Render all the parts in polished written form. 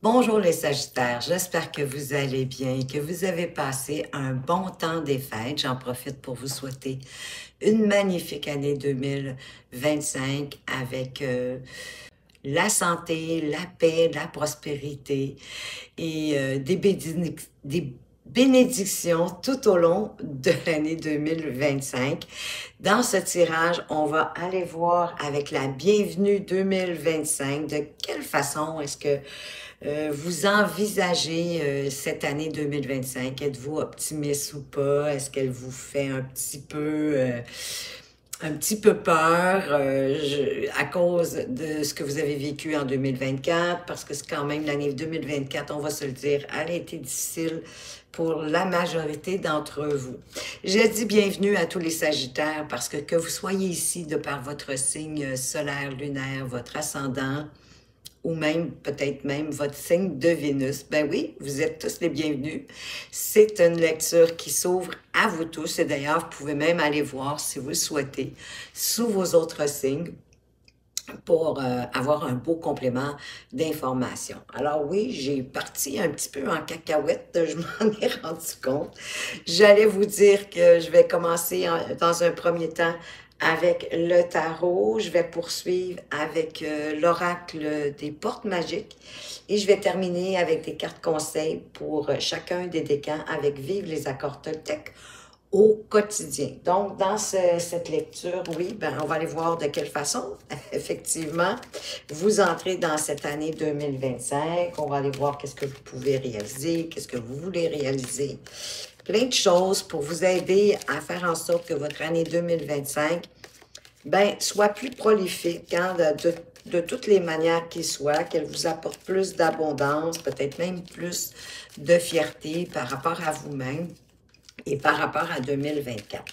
Bonjour les Sagittaires, j'espère que vous allez bien et que vous avez passé un bon temps des fêtes. J'en profite pour vous souhaiter une magnifique année 2025 avec la santé, la paix, la prospérité et des bénédictions tout au long de l'année 2025. Dans ce tirage, on va aller voir avec la bienvenue 2025 de quelle façon est-ce que vous envisagez cette année 2025? Êtes-vous optimiste ou pas? Est-ce qu'elle vous fait un petit peu peur à cause de ce que vous avez vécu en 2024? Parce que c'est quand même l'année 2024, on va se le dire, elle a été difficile pour la majorité d'entre vous. Je dis bienvenue à tous les Sagittaires parce que vous soyez ici de par votre signe solaire, lunaire, votre ascendant, ou même, peut-être même, votre signe de Vénus. Ben oui, vous êtes tous les bienvenus. C'est une lecture qui s'ouvre à vous tous. Et d'ailleurs, vous pouvez même aller voir, si vous le souhaitez, sous vos autres signes pour avoir un beau complément d'information. Alors oui, j'ai parti un petit peu en cacahuète, je m'en ai rendu compte. J'allais vous dire que je vais commencer dans un premier temps avec le tarot. Je vais poursuivre avec l'oracle des portes magiques et je vais terminer avec des cartes conseils pour chacun des décans avec Vive les accords Toltec au quotidien. Donc, dans cette lecture, oui, ben, on va aller voir de quelle façon, effectivement, vous entrez dans cette année 2025. On va aller voir qu'est-ce que vous pouvez réaliser, qu'est-ce que vous voulez réaliser. Plein de choses pour vous aider à faire en sorte que votre année 2025 ben, soit plus prolifique hein, de toutes les manières qu'il soit, qu'elle vous apporte plus d'abondance, peut-être même plus de fierté par rapport à vous-même et par rapport à 2024.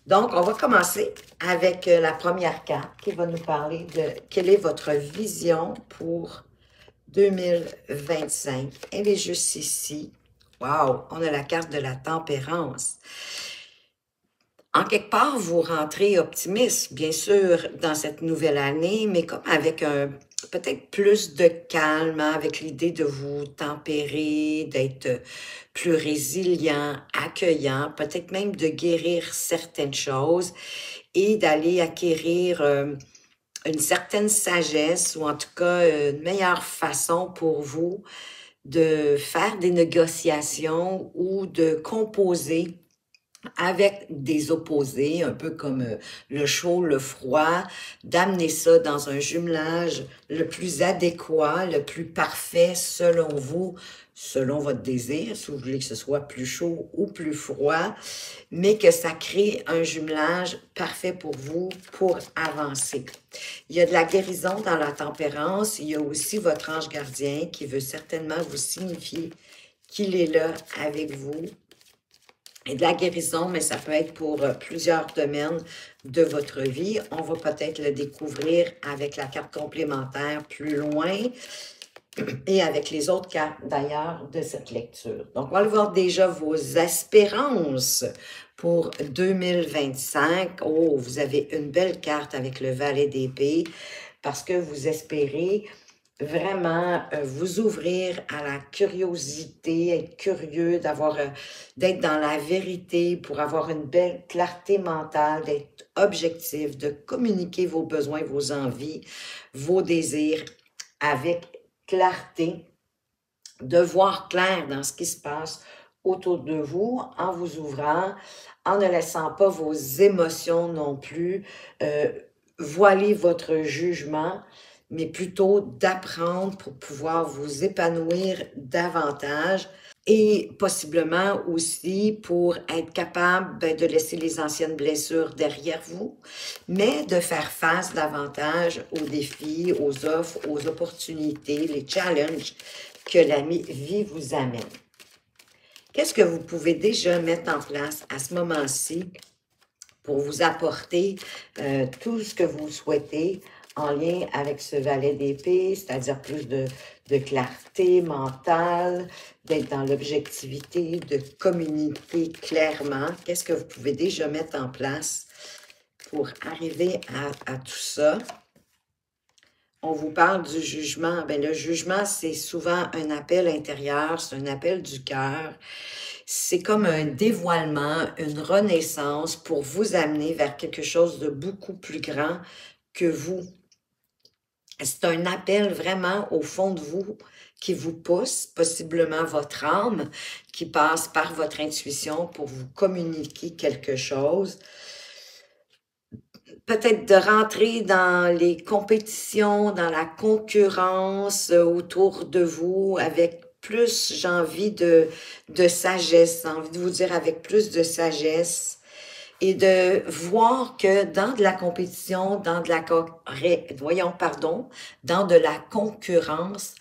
Donc, on va commencer avec la première carte qui va nous parler de quelle est votre vision pour 2025. Elle est juste ici. Wow! On a la carte de la tempérance. En quelque part, vous rentrez optimiste, bien sûr, dans cette nouvelle année, mais comme avec peut-être plus de calme, hein, avec l'idée de vous tempérer, d'être plus résilient, accueillant, peut-être même de guérir certaines choses et d'aller acquérir une certaine sagesse ou en tout cas une meilleure façon pour vous de faire des négociations ou de composer avec des opposés, un peu comme le chaud, le froid, d'amener ça dans un jumelage le plus adéquat, le plus parfait selon vous, selon votre désir, si vous voulez que ce soit plus chaud ou plus froid, mais que ça crée un jumelage parfait pour vous pour avancer. Il y a de la guérison dans la tempérance, il y a aussi votre ange gardien qui veut certainement vous signifier qu'il est là avec vous, et de la guérison, mais ça peut être pour plusieurs domaines de votre vie. On va peut-être le découvrir avec la carte complémentaire plus loin et avec les autres cartes d'ailleurs de cette lecture. Donc, on va aller voir déjà vos espérances pour 2025. Oh, vous avez une belle carte avec le valet d'épée parce que vous espérez vraiment vous ouvrir à la curiosité, être curieux, d'être dans la vérité pour avoir une belle clarté mentale, d'être objectif, de communiquer vos besoins, vos envies, vos désirs avec clarté, de voir clair dans ce qui se passe autour de vous en vous ouvrant, en ne laissant pas vos émotions non plus voiler votre jugement, mais plutôt d'apprendre pour pouvoir vous épanouir davantage et possiblement aussi pour être capable de laisser les anciennes blessures derrière vous, mais de faire face davantage aux défis, aux offres, aux opportunités, les challenges que la vie vous amène. Qu'est-ce que vous pouvez déjà mettre en place à ce moment-ci pour vous apporter tout ce que vous souhaitez en lien avec ce valet d'épée, c'est-à-dire plus de clarté mentale, d'être dans l'objectivité, de communiquer clairement. Qu'est-ce que vous pouvez déjà mettre en place pour arriver à tout ça? on vous parle du jugement. Ben, le jugement, c'est souvent un appel intérieur, c'est un appel du cœur. C'est comme un dévoilement, une renaissance pour vous amener vers quelque chose de beaucoup plus grand que vous. C'est un appel vraiment au fond de vous qui vous pousse, possiblement votre âme, qui passe par votre intuition pour vous communiquer quelque chose. Peut-être de rentrer dans les compétitions, dans la concurrence autour de vous avec plus, j'ai envie de sagesse, j'ai envie de vous dire avec plus de sagesse et de voir que dans de la compétition, dans de la, dans de la concurrence,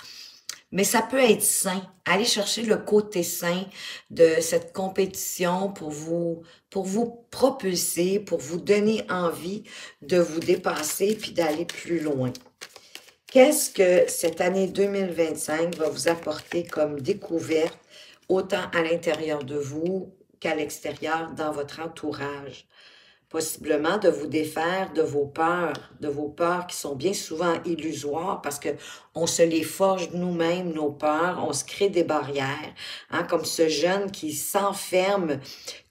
mais ça peut être sain. Allez chercher le côté sain de cette compétition pour vous propulser, pour vous donner envie de vous dépasser puis d'aller plus loin. Qu'est-ce que cette année 2025 va vous apporter comme découverte, autant à l'intérieur de vous qu'à l'extérieur, dans votre entourage? Possiblement de vous défaire de vos peurs qui sont bien souvent illusoires parce que on se les forge nous-mêmes, nos peurs, on se crée des barrières, hein, comme ce jeune qui s'enferme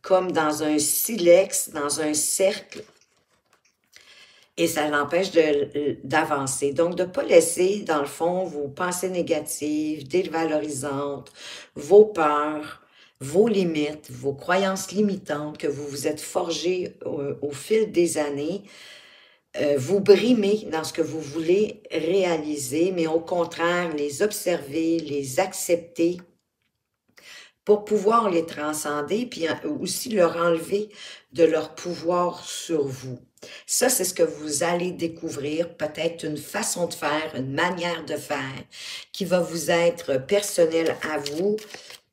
comme dans un silex, dans un cercle, et ça l'empêche d'avancer. Donc, de ne pas laisser, dans le fond, vos pensées négatives, dévalorisantes, vos peurs, vos limites, vos croyances limitantes que vous vous êtes forgées au fil des années, vous brimer dans ce que vous voulez réaliser, mais au contraire, les observer, les accepter pour pouvoir les transcender, puis aussi leur enlever de leur pouvoir sur vous. Ça, c'est ce que vous allez découvrir, peut-être une façon de faire, une manière de faire qui va vous être personnelle à vous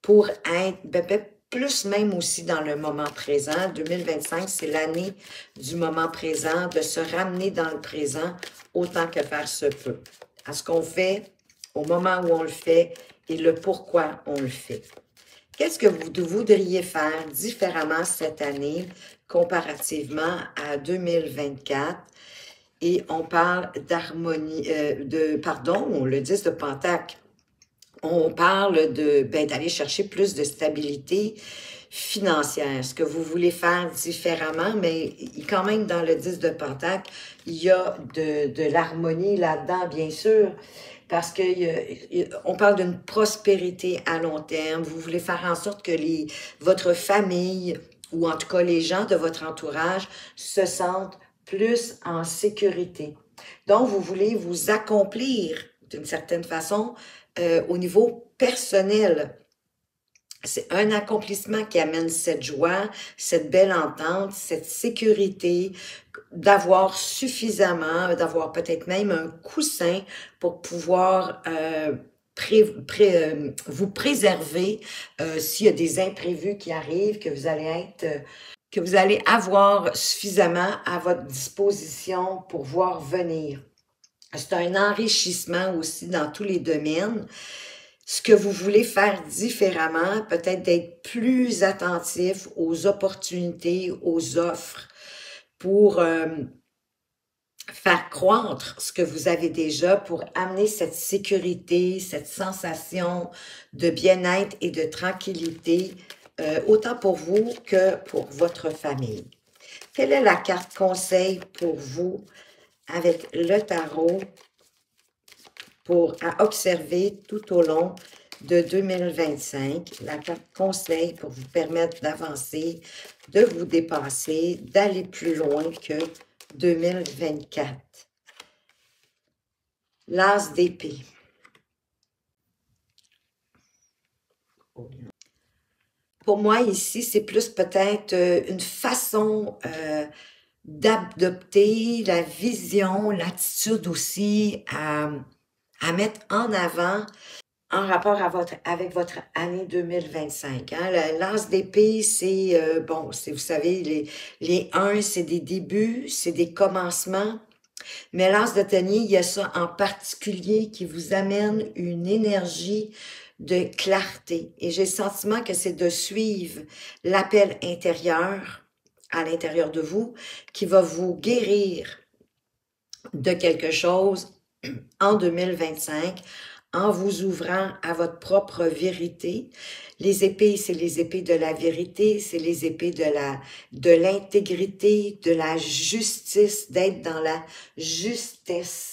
pour être plus même aussi dans le moment présent. 2025, c'est l'année du moment présent, de se ramener dans le présent autant que faire se peut. À ce qu'on fait, au moment où on le fait et le pourquoi on le fait. Qu'est-ce que vous voudriez faire différemment cette année comparativement à 2024? Et on parle d'harmonie, le 10 de Pentacle. On parle d'aller chercher plus de stabilité financière. Ce que vous voulez faire différemment, mais quand même dans le 10 de Pentacle, il y a de l'harmonie là-dedans, bien sûr. Parce qu'on parle d'une prospérité à long terme. Vous voulez faire en sorte que votre famille, ou en tout cas les gens de votre entourage, se sentent plus en sécurité. Donc, vous voulez vous accomplir d'une certaine façon au niveau personnel. C'est un accomplissement qui amène cette joie, cette belle entente, cette sécurité, d'avoir suffisamment, d'avoir peut-être même un coussin pour pouvoir vous préserver s'il y a des imprévus qui arrivent, que vous allez avoir suffisamment à votre disposition pour voir venir. C'est un enrichissement aussi dans tous les domaines. Ce que vous voulez faire différemment, peut-être d'être plus attentif aux opportunités, aux offres, pour faire croître ce que vous avez déjà, pour amener cette sécurité, cette sensation de bien-être et de tranquillité, autant pour vous que pour votre famille. Quelle est la carte conseil pour vous avec le tarot à observer tout au long de 2025, la carte conseil pour vous permettre d'avancer, de vous dépasser, d'aller plus loin que 2024. L'as d'épée. Pour moi, ici, c'est plus peut-être une façon d'adopter la vision, l'attitude aussi à mettre en avant en rapport avec votre année 2025. Hein? L'as d'épée, c'est, vous savez, les 1, c'est des débuts, c'est des commencements. Mais l'as de denier, il y a ça en particulier qui vous amène une énergie de clarté. Et j'ai le sentiment que c'est de suivre l'appel intérieur à l'intérieur de vous qui va vous guérir de quelque chose en 2025 en vous ouvrant à votre propre vérité. Les épées, c'est les épées de la vérité, c'est les épées de l'intégrité, de la justice, d'être dans la justesse.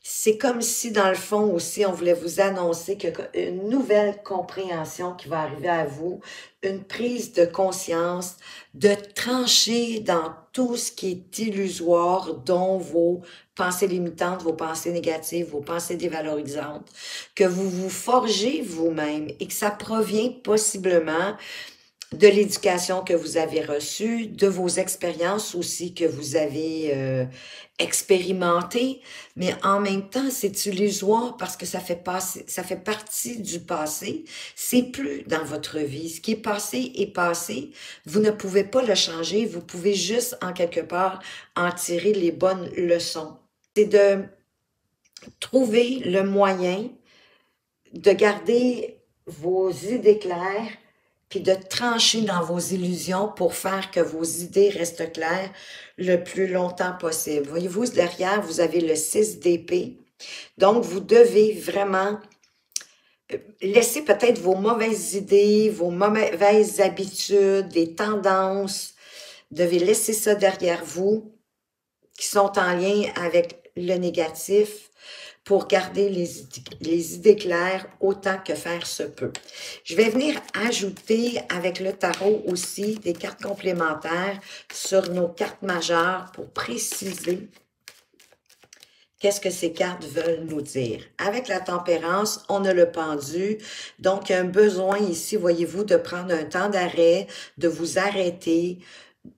C'est comme si, dans le fond aussi, on voulait vous annoncer une nouvelle compréhension qui va arriver à vous, une prise de conscience, de trancher dans tout ce qui est illusoire, dont vos pensées limitantes, vos pensées négatives, vos pensées dévalorisantes, que vous vous forgez vous-même et que ça provient possiblement de l'éducation que vous avez reçue, de vos expériences aussi que vous avez expérimentées, mais en même temps, c'est illusoire parce que ça fait partie du passé. C'est plus dans votre vie. Ce qui est passé est passé. Vous ne pouvez pas le changer. Vous pouvez juste, en quelque part, en tirer les bonnes leçons. C'est de trouver le moyen de garder vos idées claires puis de trancher dans vos illusions pour faire que vos idées restent claires le plus longtemps possible. Voyez-vous, derrière, vous avez le 6 d'épée. Donc, vous devez vraiment laisser peut-être vos mauvaises idées, vos mauvaises habitudes, des tendances. Vous devez laisser ça derrière vous, qui sont en lien avec le négatif, pour garder les idées claires autant que faire se peut. Je vais venir ajouter avec le tarot aussi des cartes complémentaires sur nos cartes majeures pour préciser qu'est-ce que ces cartes veulent nous dire. Avec la tempérance, on a le pendu, donc un besoin ici, voyez-vous, de prendre un temps d'arrêt, de vous arrêter,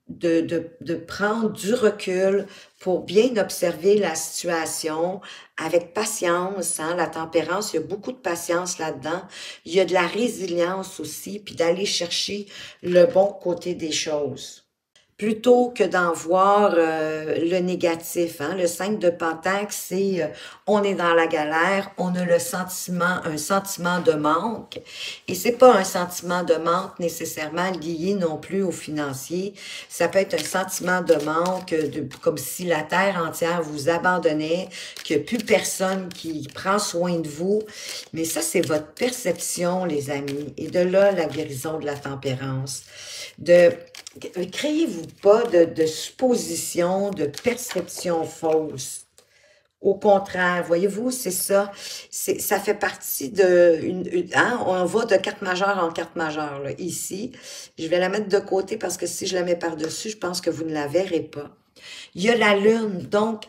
de prendre du recul pour bien observer la situation avec patience. Hein? La tempérance, il y a beaucoup de patience là-dedans. Il y a de la résilience aussi, puis d'aller chercher le bon côté des choses, plutôt que d'en voir le négatif. Hein? Le 5 de Pentacle, c'est on est dans la galère, on a un sentiment de manque. Et c'est pas un sentiment de manque nécessairement lié non plus au financier. Ça peut être un sentiment de manque, comme si la terre entière vous abandonnait, qu'il n'y a plus personne qui prend soin de vous. Mais ça, c'est votre perception, les amis. Et de là, la guérison de la tempérance. Créez-vous pas de suppositions, de perceptions fausses. Au contraire, voyez-vous, c'est ça. Ça fait partie hein, on va de carte majeure en carte majeure, là, ici. Je vais la mettre de côté parce que si je la mets par-dessus, je pense que vous ne la verrez pas. Il y a la lune, donc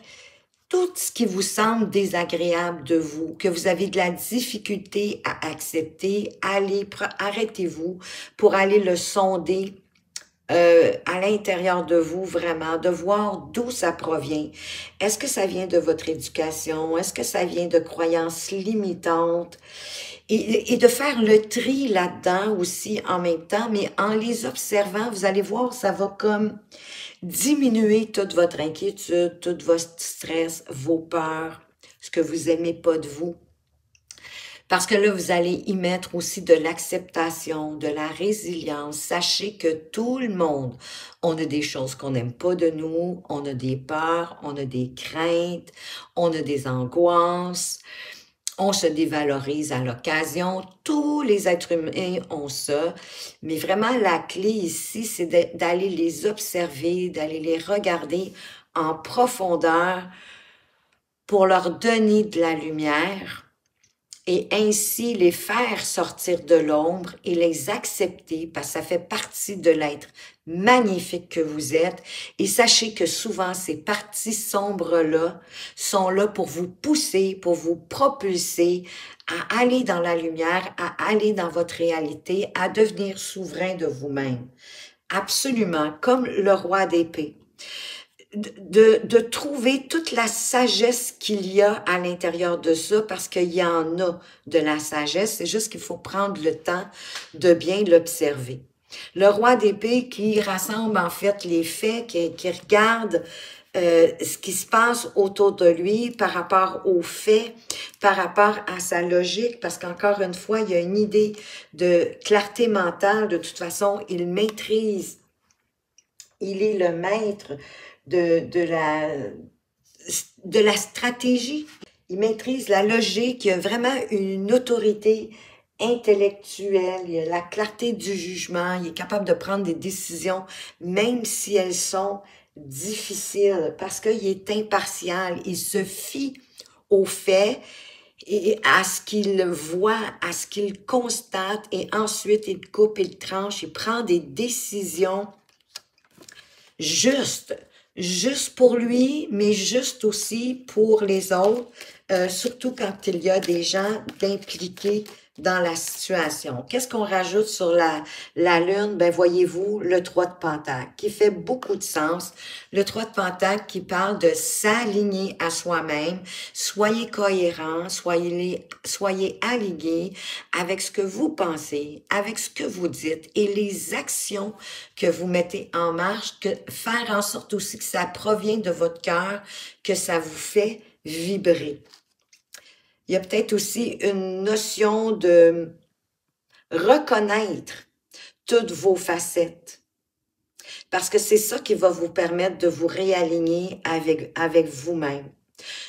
tout ce qui vous semble désagréable de vous, que vous avez de la difficulté à accepter, arrêtez-vous pour aller le sonder à l'intérieur de vous vraiment, de voir d'où ça provient. Est-ce que ça vient de votre éducation? Est-ce que ça vient de croyances limitantes? Et de faire le tri là-dedans aussi en même temps, mais en les observant, vous allez voir, ça va comme diminuer toute votre inquiétude, tout votre stress, vos peurs, ce que vous aimez pas de vous. Parce que là, vous allez y mettre aussi de l'acceptation, de la résilience. Sachez que tout le monde, on a des choses qu'on n'aime pas de nous, on a des peurs, on a des craintes, on a des angoisses, on se dévalorise à l'occasion. Tous les êtres humains ont ça. Mais vraiment, la clé ici, c'est d'aller les observer, d'aller les regarder en profondeur pour leur donner de la lumière et ainsi les faire sortir de l'ombre et les accepter parce que ça fait partie de l'être magnifique que vous êtes. Et sachez que souvent, ces parties sombres-là sont là pour vous pousser, pour vous propulser à aller dans la lumière, à aller dans votre réalité, à devenir souverain de vous-même. Absolument, comme le roi d'épée. De trouver toute la sagesse qu'il y a à l'intérieur de ça, parce qu'il y en a de la sagesse, c'est juste qu'il faut prendre le temps de bien l'observer. Le roi d'épée qui rassemble en fait les faits, qui regarde ce qui se passe autour de lui par rapport aux faits, par rapport à sa logique, parce qu'encore une fois, il y a une idée de clarté mentale. De toute façon, il maîtrise, il est le maître de la stratégie. il maîtrise la logique, il a vraiment une autorité intellectuelle, il a la clarté du jugement, il est capable de prendre des décisions, même si elles sont difficiles, parce qu'il est impartial, il se fie aux faits et à ce qu'il voit, à ce qu'il constate, et ensuite il coupe, il tranche, il prend des décisions justes, juste pour lui, mais juste aussi pour les autres, surtout quand il y a des gens impliqués dans la situation. Qu'est-ce qu'on rajoute sur la Lune? Ben, voyez-vous, le 3 de Pentacle, qui fait beaucoup de sens. Le 3 de Pentacle qui parle de s'aligner à soi-même. Soyez cohérents, soyez alignés avec ce que vous pensez, avec ce que vous dites et les actions que vous mettez en marche, faire en sorte aussi que ça provient de votre cœur, que ça vous fait vibrer. Il y a peut-être aussi une notion de reconnaître toutes vos facettes. Parce que c'est ça qui va vous permettre de vous réaligner avec vous-même.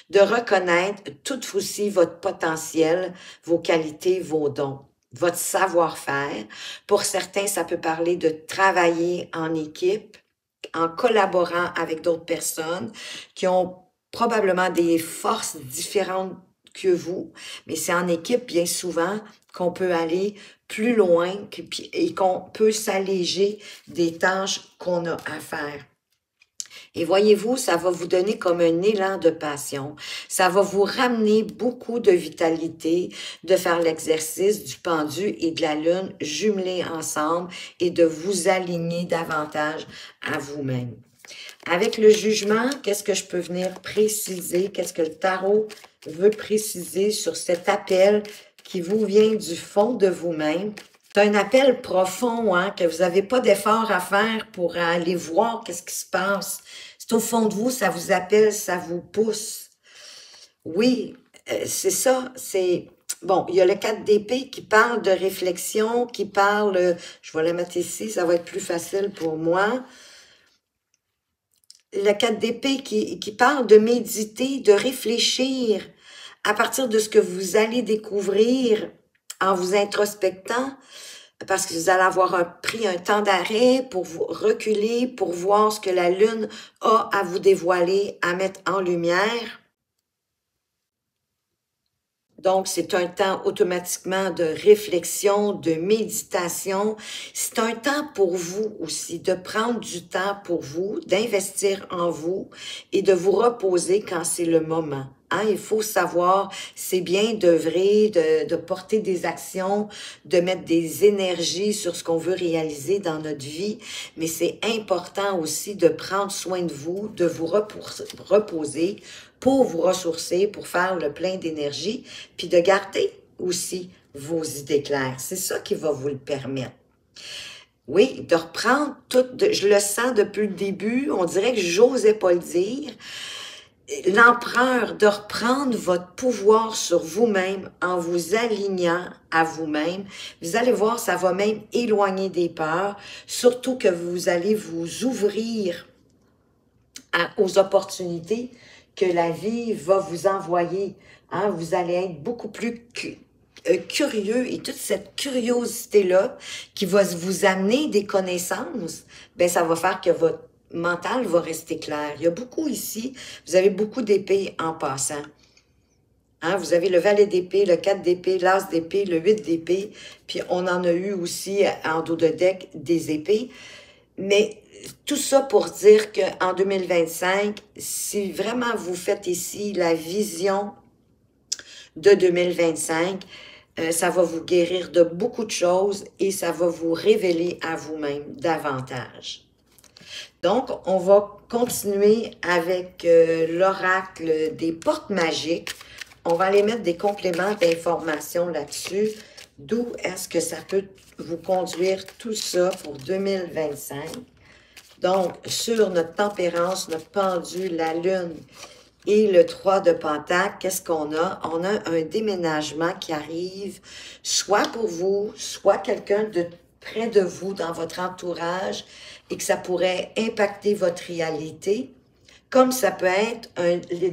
De reconnaître tout aussi votre potentiel, vos qualités, vos dons, votre savoir-faire. Pour certains, ça peut parler de travailler en équipe, en collaborant avec d'autres personnes qui ont probablement des forces différentes que vous, mais c'est en équipe bien souvent qu'on peut aller plus loin et qu'on peut s'alléger des tâches qu'on a à faire. Et voyez-vous, ça va vous donner comme un élan de passion. Ça va vous ramener beaucoup de vitalité, de faire l'exercice du pendu et de la lune jumelés ensemble et de vous aligner davantage à vous-même. Avec le jugement, qu'est-ce que je peux venir préciser? Qu'est-ce que le tarot veut préciser sur cet appel qui vous vient du fond de vous-même? C'est un appel profond, hein, que vous n'avez pas d'effort à faire pour aller voir qu'est-ce qui se passe. C'est au fond de vous, ça vous appelle, ça vous pousse. Oui, c'est ça, c'est... Bon, il y a le 4 d'épée qui parle de réflexion, qui parle... je vais la mettre ici, ça va être plus facile pour moi. Le 4 d'épée qui parle de méditer, de réfléchir à partir de ce que vous allez découvrir en vous introspectant, parce que vous allez avoir pris un temps d'arrêt pour vous reculer, pour voir ce que la Lune a à vous dévoiler, à mettre en lumière. Donc, c'est un temps automatiquement de réflexion, de méditation. C'est un temps pour vous aussi, de prendre du temps pour vous, d'investir en vous et de vous reposer quand c'est le moment. Hein, il faut savoir, c'est bien d'œuvrer, de porter des actions, de mettre des énergies sur ce qu'on veut réaliser dans notre vie, mais c'est important aussi de prendre soin de vous, de vous reposer pour vous ressourcer, pour faire le plein d'énergie, puis de garder aussi vos idées claires. C'est ça qui va vous le permettre. Oui, de reprendre tout, je le sens depuis le début, on dirait que j'osais pas le dire, l'empereur, de reprendre votre pouvoir sur vous-même en vous alignant à vous-même. Vous allez voir, ça va même éloigner des peurs, surtout que vous allez vous ouvrir aux opportunités que la vie va vous envoyer. Hein? Vous allez être beaucoup plus curieux et toute cette curiosité-là qui va vous amener des connaissances, ben ça va faire que votre mental va rester clair. Il y a beaucoup ici, vous avez beaucoup d'épées en passant. Hein? Vous avez le valet d'épée, le 4 d'épée, l'as d'épée, le 8 d'épée, puis on en a eu aussi en dos de deck des épées. Mais tout ça pour dire qu'en 2025, si vraiment vous faites ici la vision de 2025, ça va vous guérir de beaucoup de choses et ça va vous révéler à vous-même davantage. Donc, on va continuer avec l'oracle des portes magiques. On va aller mettre des compléments d'informations là-dessus. D'où est-ce que ça peut vous conduire tout ça pour 2025? Donc, sur notre tempérance, notre pendu, la lune et le 3 de Pentacle, qu'est-ce qu'on a? On a un déménagement qui arrive, soit pour vous, soit quelqu'un de près de vous, dans votre entourage, et que ça pourrait impacter votre réalité. comme ça peut être le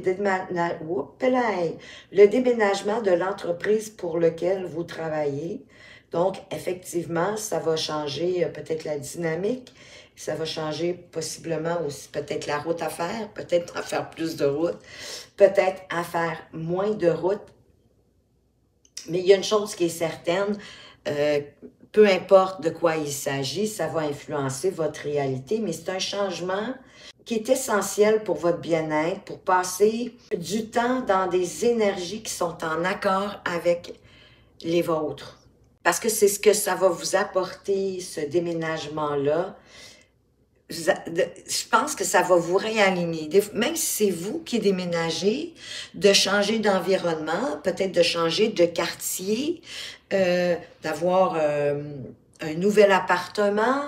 déménagement de l'entreprise pour lequel vous travaillez. Donc, effectivement, ça va changer peut-être la dynamique, ça va changer possiblement aussi peut-être la route à faire, peut-être à faire plus de route, peut-être à faire moins de route. Mais il y a une chose qui est certaine, peu importe de quoi il s'agit, ça va influencer votre réalité, mais c'est un changement qui est essentiel pour votre bien-être, pour passer du temps dans des énergies qui sont en accord avec les vôtres. Parce que c'est ce que ça va vous apporter, ce déménagement-là. Je pense que ça va vous réaligner. Même si c'est vous qui déménagez, de changer d'environnement, peut-être de changer de quartier, d'avoir un nouvel appartement,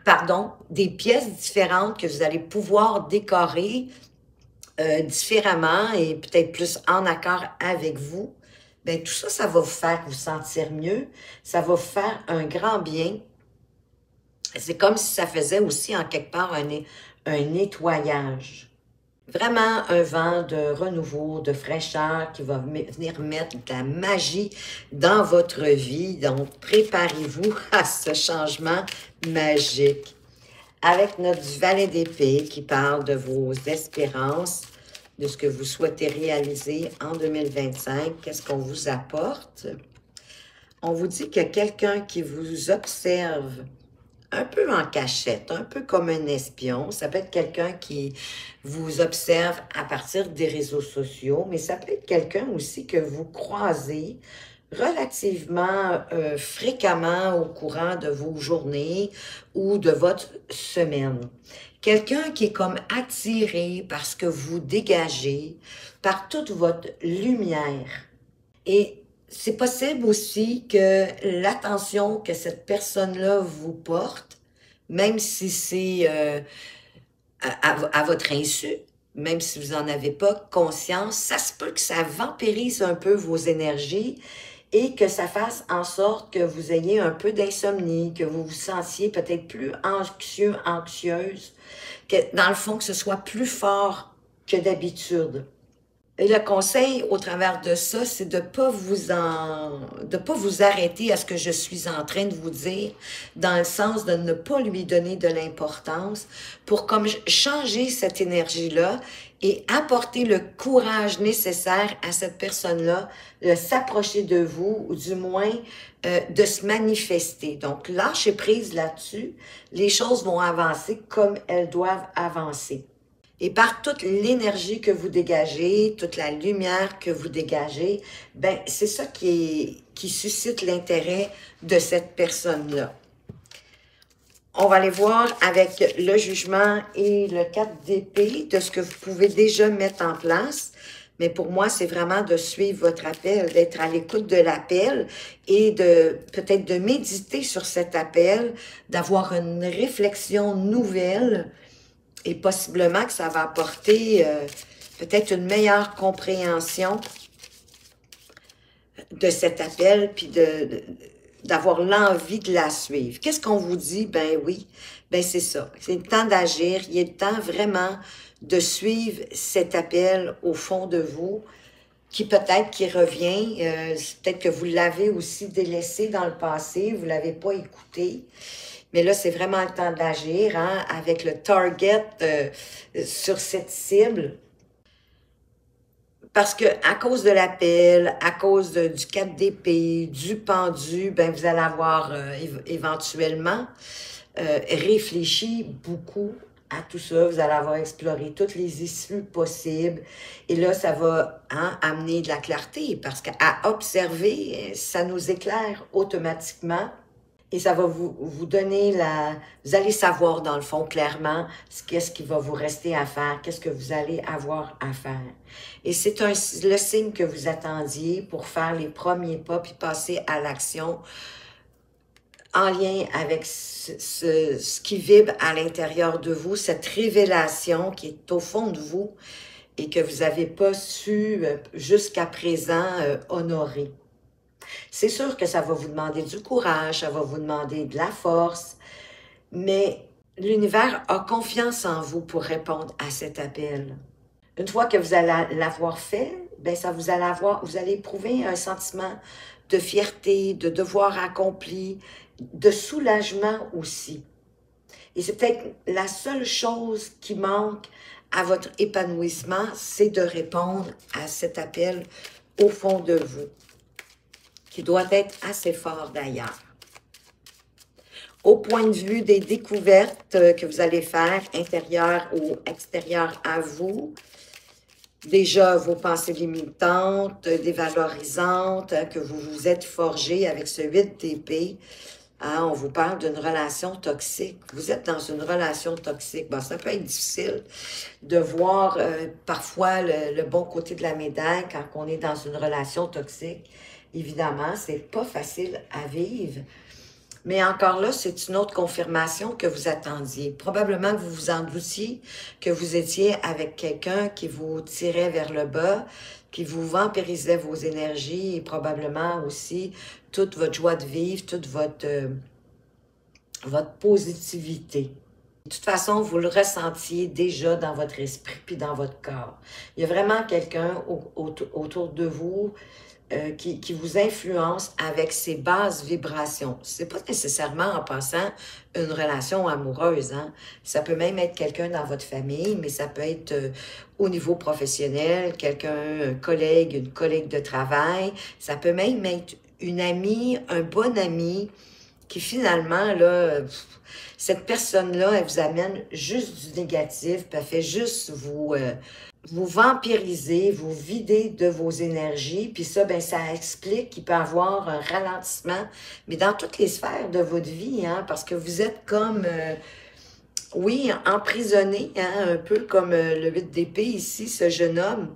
pardon, des pièces différentes que vous allez pouvoir décorer différemment et peut-être plus en accord avec vous. Bien, tout ça, ça va vous faire vous sentir mieux. Ça va vous faire un grand bien. C'est comme si ça faisait aussi en quelque part un nettoyage. Vraiment un vent de renouveau, de fraîcheur qui va venir mettre de la magie dans votre vie. Donc, préparez-vous à ce changement magique. Avec notre valet d'épée qui parle de vos espérances, de ce que vous souhaitez réaliser en 2025, qu'est-ce qu'on vous apporte? On vous dit qu'il y a quelqu'un qui vous observe un peu en cachette, un peu comme un espion. Ça peut être quelqu'un qui vous observe à partir des réseaux sociaux, mais ça peut être quelqu'un aussi que vous croisez relativement fréquemment au courant de vos journées ou de votre semaine. Quelqu'un qui est comme attiré par ce que vous dégagez, par toute votre lumière. Et c'est possible aussi que l'attention que cette personne-là vous porte, même si c'est à votre insu, même si vous n'en avez pas conscience, ça se peut que ça vampirise un peu vos énergies et que ça fasse en sorte que vous ayez un peu d'insomnie, que vous vous sentiez peut-être plus anxieux, anxieuse, que dans le fond, que ce soit plus fort que d'habitude. Et le conseil au travers de ça, c'est de pas vous arrêter à ce que je suis en train de vous dire, dans le sens de ne pas lui donner de l'importance, pour comme changer cette énergie-là et apporter le courage nécessaire à cette personne-là de s'approcher de vous, ou du moins de se manifester. Donc, lâchez prise là-dessus, les choses vont avancer comme elles doivent avancer. Et par toute l'énergie que vous dégagez, toute la lumière que vous dégagez, ben c'est ça qui suscite l'intérêt de cette personne-là. On va aller voir avec le jugement et le 4 d'épée de ce que vous pouvez déjà mettre en place. Mais pour moi, c'est vraiment de suivre votre appel, d'être à l'écoute de l'appel et de peut-être de méditer sur cet appel, d'avoir une réflexion nouvelle. Et possiblement que ça va apporter peut-être une meilleure compréhension de cet appel, puis d'avoir l'envie de la suivre. Qu'est-ce qu'on vous dit? Ben oui, ben c'est ça. C'est le temps d'agir. Il est le temps vraiment de suivre cet appel au fond de vous, qui peut-être qui revient. Peut-être que vous l'avez aussi délaissé dans le passé, vous ne l'avez pas écouté. Mais là, c'est vraiment le temps d'agir, hein, avec le target sur cette cible. Parce que à cause de l'appel, à cause du 4 d'épée, du pendu, ben vous allez avoir éventuellement réfléchi beaucoup à tout ça. Vous allez avoir exploré toutes les issues possibles. Et là, ça va amener de la clarté, parce qu'à observer, ça nous éclaire automatiquement. Et ça va vous donner vous allez savoir dans le fond clairement qu'est-ce qui va vous rester à faire, qu'est-ce que vous allez avoir à faire. Et c'est le signe que vous attendiez pour faire les premiers pas puis passer à l'action en lien avec ce qui vibre à l'intérieur de vous, cette révélation qui est au fond de vous et que vous n'avez pas su jusqu'à présent honorer. C'est sûr que ça va vous demander du courage, ça va vous demander de la force, mais l'univers a confiance en vous pour répondre à cet appel. Une fois que vous allez l'avoir fait, ben ça vous allez éprouver un sentiment de fierté, de devoir accompli, de soulagement aussi. Et c'est peut-être la seule chose qui manque à votre épanouissement, c'est de répondre à cet appel au fond de vous, qui doit être assez fort d'ailleurs. Au point de vue des découvertes que vous allez faire, intérieures ou extérieures à vous, déjà vos pensées limitantes, dévalorisantes, que vous vous êtes forgé avec ce 8 d'épée, hein, on vous parle d'une relation toxique. Vous êtes dans une relation toxique. Bon, ça peut être difficile de voir parfois le bon côté de la médaille quand on est dans une relation toxique. Évidemment, c'est pas facile à vivre. Mais encore là, c'est une autre confirmation que vous attendiez. Probablement que vous vous en doutiez, que vous étiez avec quelqu'un qui vous tirait vers le bas, qui vous vampirisait vos énergies et probablement aussi toute votre joie de vivre, toute votre positivité. De toute façon, vous le ressentiez déjà dans votre esprit puis dans votre corps. Il y a vraiment quelqu'un autour de vous qui vous influence avec ses basses vibrations. C'est pas nécessairement en passant une relation amoureuse, hein. Ça peut même être quelqu'un dans votre famille, mais ça peut être au niveau professionnel, quelqu'un, un collègue, une collègue de travail. Ça peut même être une amie, un bon ami qui finalement, là, cette personne-là, elle vous amène juste du négatif, puis elle fait juste vous vampiriser, vous vider de vos énergies, puis ça, ben ça explique qu'il peut y avoir un ralentissement, mais dans toutes les sphères de votre vie, hein, parce que vous êtes comme, oui, emprisonné, hein, un peu comme le 8 d'épée ici, ce jeune homme,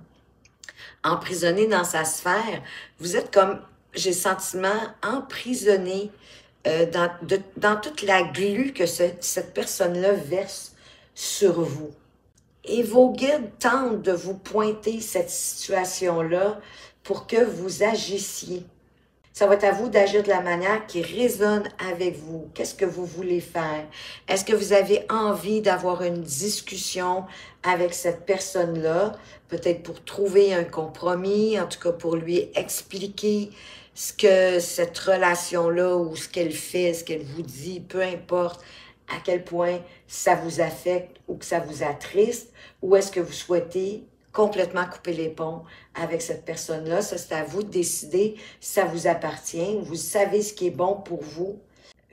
emprisonné dans sa sphère. Vous êtes comme, j'ai le sentiment, emprisonné dans toute la glu que cette personne-là verse sur vous. Et vos guides tentent de vous pointer cette situation-là pour que vous agissiez. Ça va être à vous d'agir de la manière qui résonne avec vous. Qu'est-ce que vous voulez faire? Est-ce que vous avez envie d'avoir une discussion avec cette personne-là? Peut-être pour trouver un compromis, en tout cas pour lui expliquer ce que cette relation-là ou ce qu'elle fait, ce qu'elle vous dit, peu importe à quel point ça vous affecte ou que ça vous attriste, ou est-ce que vous souhaitez complètement couper les ponts avec cette personne-là? Ça, c'est à vous de décider si ça vous appartient. Vous savez ce qui est bon pour vous.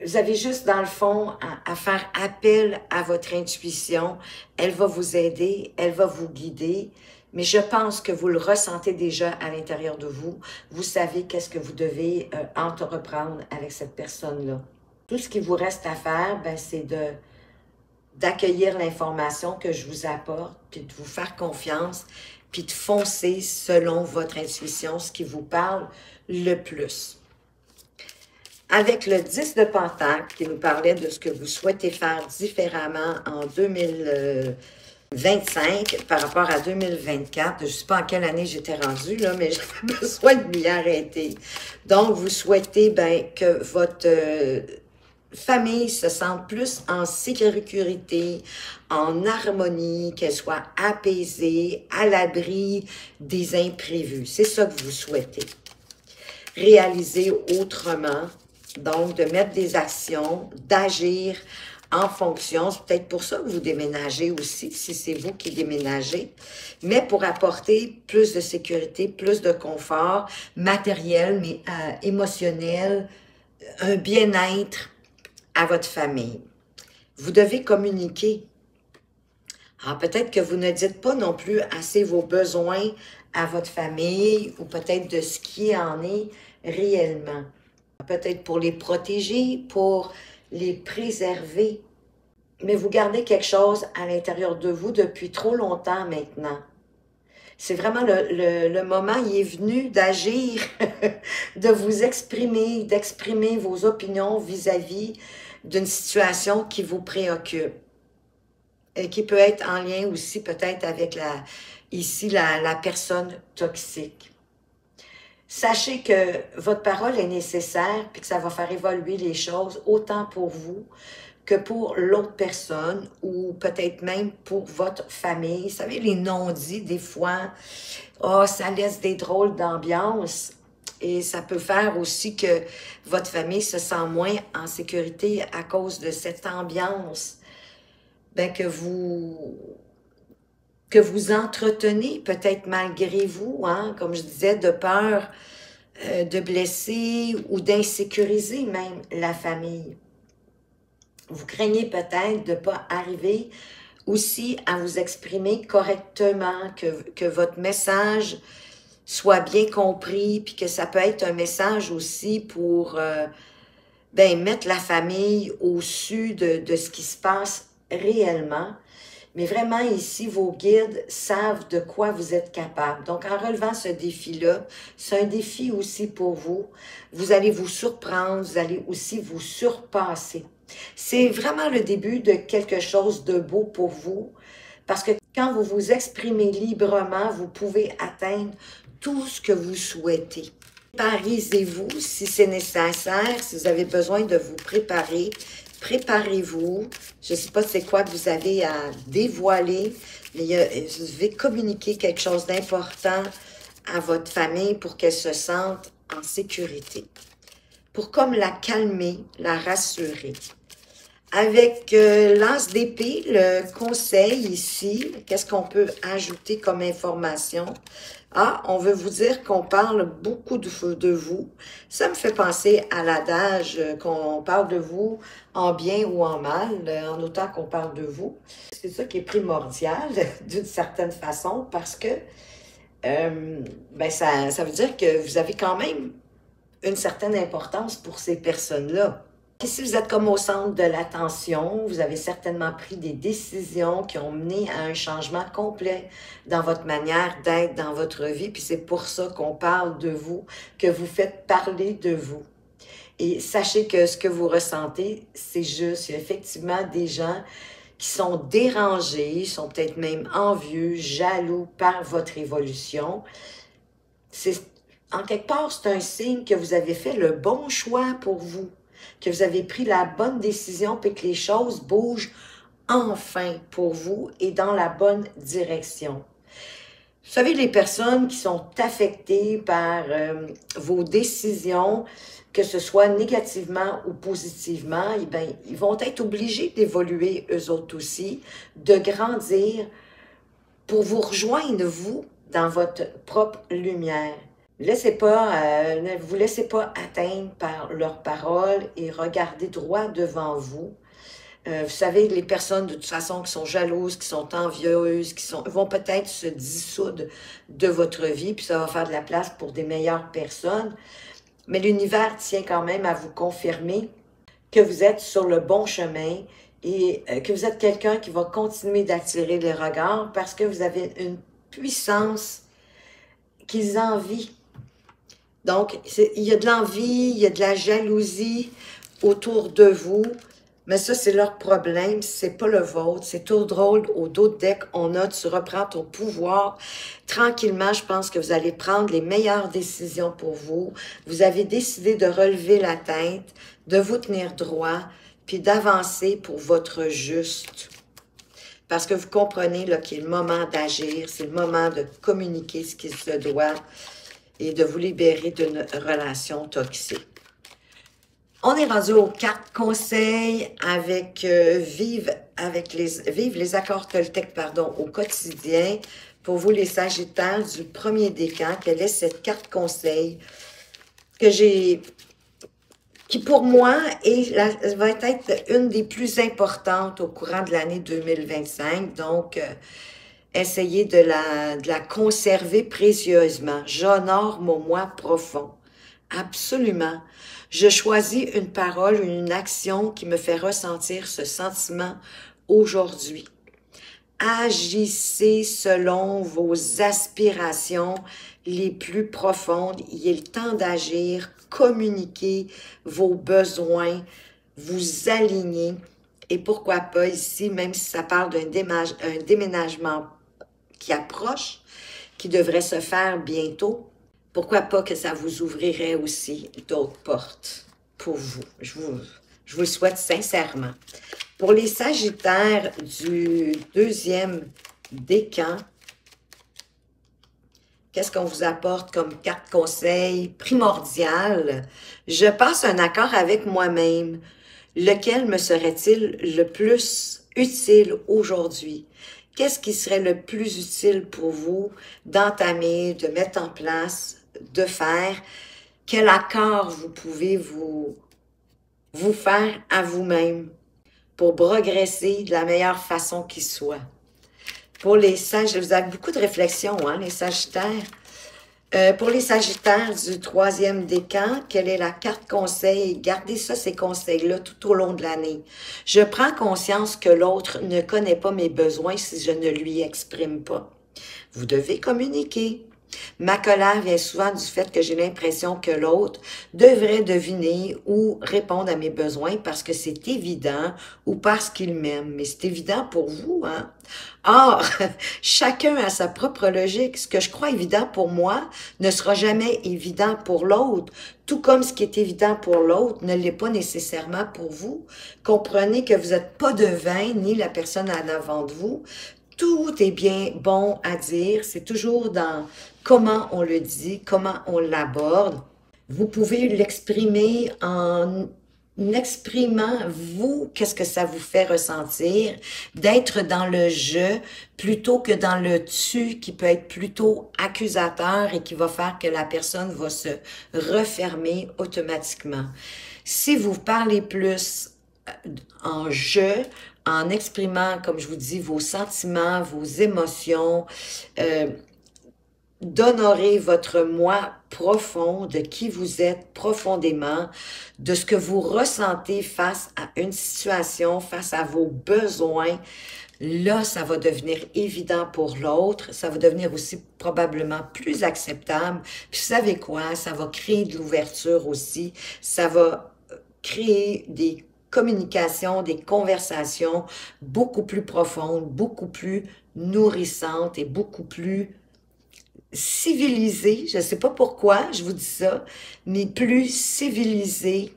Vous avez juste, dans le fond, à faire appel à votre intuition. Elle va vous aider, elle va vous guider. Mais je pense que vous le ressentez déjà à l'intérieur de vous. Vous savez qu'est-ce que vous devez entreprendre avec cette personne-là. Tout ce qui vous reste à faire, ben, c'est d'accueillir l'information que je vous apporte, puis de vous faire confiance, puis de foncer selon votre intuition, ce qui vous parle le plus. Avec le 10 de Pentacle, qui nous parlait de ce que vous souhaitez faire différemment en 2025 par rapport à 2024. Je ne sais pas en quelle année j'étais rendue, là, mais j'avais besoin de m'y arrêter. Donc, vous souhaitez ben, que votre famille se sente plus en sécurité, en harmonie, qu'elle soit apaisée, à l'abri des imprévus. C'est ça que vous souhaitez. Réaliser autrement, donc de mettre des actions, d'agir en fonction. C'est peut-être pour ça que vous déménagez aussi, si c'est vous qui déménagez, mais pour apporter plus de sécurité, plus de confort matériel, mais émotionnel, un bien-être à votre famille. Vous devez communiquer. Alors, peut-être que vous ne dites pas non plus assez vos besoins à votre famille ou peut-être de ce qui en est réellement. Peut-être pour les protéger, pour les préserver. Mais vous gardez quelque chose à l'intérieur de vous depuis trop longtemps maintenant. C'est vraiment le moment, il est venu d'agir, de vous exprimer, d'exprimer vos opinions vis-à-vis d'une situation qui vous préoccupe. Et qui peut être en lien aussi peut-être avec la personne toxique. Sachez que votre parole est nécessaire puis que ça va faire évoluer les choses autant pour vous que pour l'autre personne ou peut-être même pour votre famille. Vous savez, les non-dits, des fois, oh, ça laisse des drôles d'ambiance et ça peut faire aussi que votre famille se sent moins en sécurité à cause de cette ambiance ben, que vous entretenez, peut-être malgré vous, hein, comme je disais, de peur de blesser ou d'insécuriser même la famille. Vous craignez peut-être de ne pas arriver aussi à vous exprimer correctement, que votre message soit bien compris, puis que ça peut être un message aussi pour ben, mettre la famille au-dessus de ce qui se passe réellement. Mais vraiment, ici, vos guides savent de quoi vous êtes capable. Donc, en relevant ce défi-là, c'est un défi aussi pour vous. Vous allez vous surprendre, vous allez aussi vous surpasser. C'est vraiment le début de quelque chose de beau pour vous, parce que quand vous vous exprimez librement, vous pouvez atteindre tout ce que vous souhaitez. Préparez-vous si c'est nécessaire, si vous avez besoin de vous préparer, préparez-vous. Je ne sais pas c'est quoi que vous avez à dévoiler, mais vous devez communiquer quelque chose d'important à votre famille pour qu'elle se sente en sécurité. Pour comme la calmer, la rassurer. Avec l'as d'épée, le conseil ici, qu'est-ce qu'on peut ajouter comme information? Ah, on veut vous dire qu'on parle beaucoup de vous. Ça me fait penser à l'adage qu'on parle de vous en bien ou en mal, en autant qu'on parle de vous. C'est ça qui est primordial d'une certaine façon parce que ben ça veut dire que vous avez quand même une certaine importance pour ces personnes-là. Et si vous êtes comme au centre de l'attention, vous avez certainement pris des décisions qui ont mené à un changement complet dans votre manière d'être dans votre vie. Puis c'est pour ça qu'on parle de vous, que vous faites parler de vous. Et sachez que ce que vous ressentez, c'est juste. Il y a effectivement des gens qui sont dérangés, sont peut-être même envieux, jaloux par votre évolution. En quelque part, c'est un signe que vous avez fait le bon choix pour vous, que vous avez pris la bonne décision et que les choses bougent enfin pour vous et dans la bonne direction. Vous savez, les personnes qui sont affectées par vos décisions, que ce soit négativement ou positivement, eh bien, ils vont être obligés d'évoluer eux autres aussi, de grandir pour vous rejoindre, vous, dans votre propre lumière. Ne vous laissez pas atteindre par leurs paroles et regardez droit devant vous. Vous savez, les personnes de toute façon qui sont jalouses, qui sont envieuses, vont peut-être se dissoudre de votre vie, puis ça va faire de la place pour des meilleures personnes. Mais l'univers tient quand même à vous confirmer que vous êtes sur le bon chemin et que vous êtes quelqu'un qui va continuer d'attirer les regards parce que vous avez une puissance qu'ils envient. Donc, il y a de l'envie, il y a de la jalousie autour de vous, mais ça, c'est leur problème, c'est pas le vôtre. C'est tout drôle, au dos de deck, on a « Tu reprends ton pouvoir ». Tranquillement, je pense que vous allez prendre les meilleures décisions pour vous. Vous avez décidé de relever la tête, de vous tenir droit, puis d'avancer pour votre juste. Parce que vous comprenez qu'il est le moment d'agir, c'est le moment de communiquer ce qu'il se doit et de vous libérer d'une relation toxique. On est rendu aux 4 conseils avec vivre les accords Toltec au quotidien. Pour vous, les Sagittaires du premier décan, quelle est cette carte conseil qui pour moi va être une des plus importantes au courant de l'année 2025. Donc, essayez de la conserver précieusement. J'honore mon moi profond. Absolument. Je choisis une parole ou une action qui me fait ressentir ce sentiment aujourd'hui. Agissez selon vos aspirations les plus profondes. Il est le temps d'agir, communiquer vos besoins, vous aligner. Et pourquoi pas ici, même si ça parle d'un déménagement qui approche, qui devrait se faire bientôt, pourquoi pas que ça vous ouvrirait aussi d'autres portes pour vous. Je vous le souhaite sincèrement. Pour les Sagittaires du deuxième décan, qu'est-ce qu'on vous apporte comme carte conseil primordiale? Je passe un accord avec moi-même. Lequel me serait-il le plus utile aujourd'hui? Qu'est-ce qui serait le plus utile pour vous d'entamer, de mettre en place, de faire? Quel accord vous pouvez vous faire à vous-même pour progresser de la meilleure façon qui soit? Pour les Sagittaires, vous avez beaucoup de réflexions, hein, les Sagittaires. Pour les Sagittaires du troisième décan, quelle est la carte conseil? Gardez ça, ces conseils-là, tout au long de l'année. Je prends conscience que l'autre ne connaît pas mes besoins si je ne lui exprime pas. Vous devez communiquer. Ma colère vient souvent du fait que j'ai l'impression que l'autre devrait deviner ou répondre à mes besoins parce que c'est évident ou parce qu'il m'aime. Mais c'est évident pour vous, hein? Or, chacun a sa propre logique. Ce que je crois évident pour moi ne sera jamais évident pour l'autre, tout comme ce qui est évident pour l'autre ne l'est pas nécessairement pour vous. Comprenez que vous n'êtes pas devin, ni la personne en avant de vous. Tout est bien bon à dire, c'est toujours dans comment on le dit, comment on l'aborde. Vous pouvez l'exprimer en exprimant, vous, qu'est-ce que ça vous fait ressentir, d'être dans le « je » plutôt que dans le « tu » qui peut être plutôt accusateur et qui va faire que la personne va se refermer automatiquement. Si vous parlez plus en « je », en exprimant, comme je vous dis, vos sentiments, vos émotions, d'honorer votre moi profond, de qui vous êtes profondément, de ce que vous ressentez face à une situation, face à vos besoins. Là, ça va devenir évident pour l'autre, ça va devenir aussi probablement plus acceptable. Puis vous savez quoi? Ça va créer de l'ouverture aussi, ça va créer des communications, des conversations beaucoup plus profondes, beaucoup plus nourrissantes et beaucoup plus civilisées. Je ne sais pas pourquoi je vous dis ça, mais plus civilisées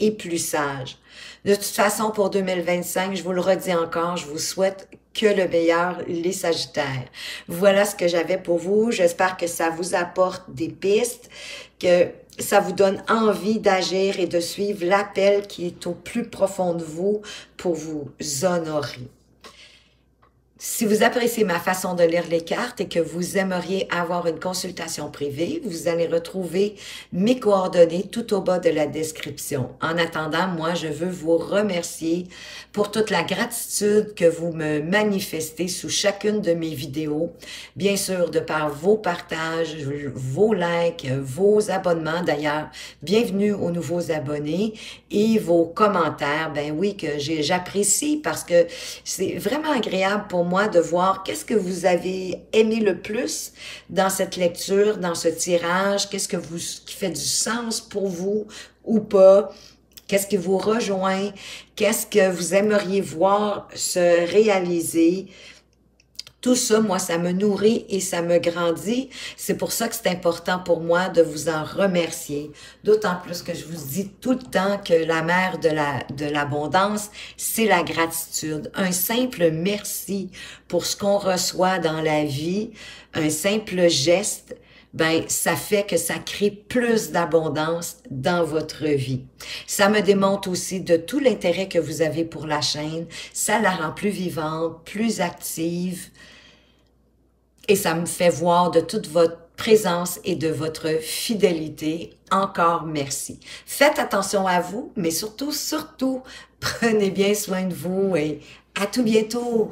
et plus sages. De toute façon, pour 2025, je vous le redis encore, je vous souhaite que le meilleur, les Sagittaires. Voilà ce que j'avais pour vous. J'espère que ça vous apporte des pistes, que ça vous donne envie d'agir et de suivre l'appel qui est au plus profond de vous pour vous honorer. Si vous appréciez ma façon de lire les cartes et que vous aimeriez avoir une consultation privée, vous allez retrouver mes coordonnées tout au bas de la description. En attendant, moi, je veux vous remercier pour toute la gratitude que vous me manifestez sous chacune de mes vidéos. Bien sûr, de par vos partages, vos likes, vos abonnements. D'ailleurs, bienvenue aux nouveaux abonnés et vos commentaires. Ben oui, que j'apprécie parce que c'est vraiment agréable pour moi de voir qu'est-ce que vous avez aimé le plus dans cette lecture, dans ce tirage, qu'est-ce que qui fait du sens pour vous ou pas, qu'est-ce qui vous rejoint, qu'est-ce que vous aimeriez voir se réaliser. Tout ça, moi, ça me nourrit et ça me grandit. C'est pour ça que c'est important pour moi de vous en remercier. D'autant plus que je vous dis tout le temps que la mère de l'abondance, c'est la gratitude. Un simple merci pour ce qu'on reçoit dans la vie, un simple geste, ben ça fait que ça crée plus d'abondance dans votre vie. Ça me démontre aussi de tout l'intérêt que vous avez pour la chaîne. Ça la rend plus vivante, plus active. Et ça me fait voir de toute votre présence et de votre fidélité. Encore merci. Faites attention à vous, mais surtout, prenez bien soin de vous et à tout bientôt.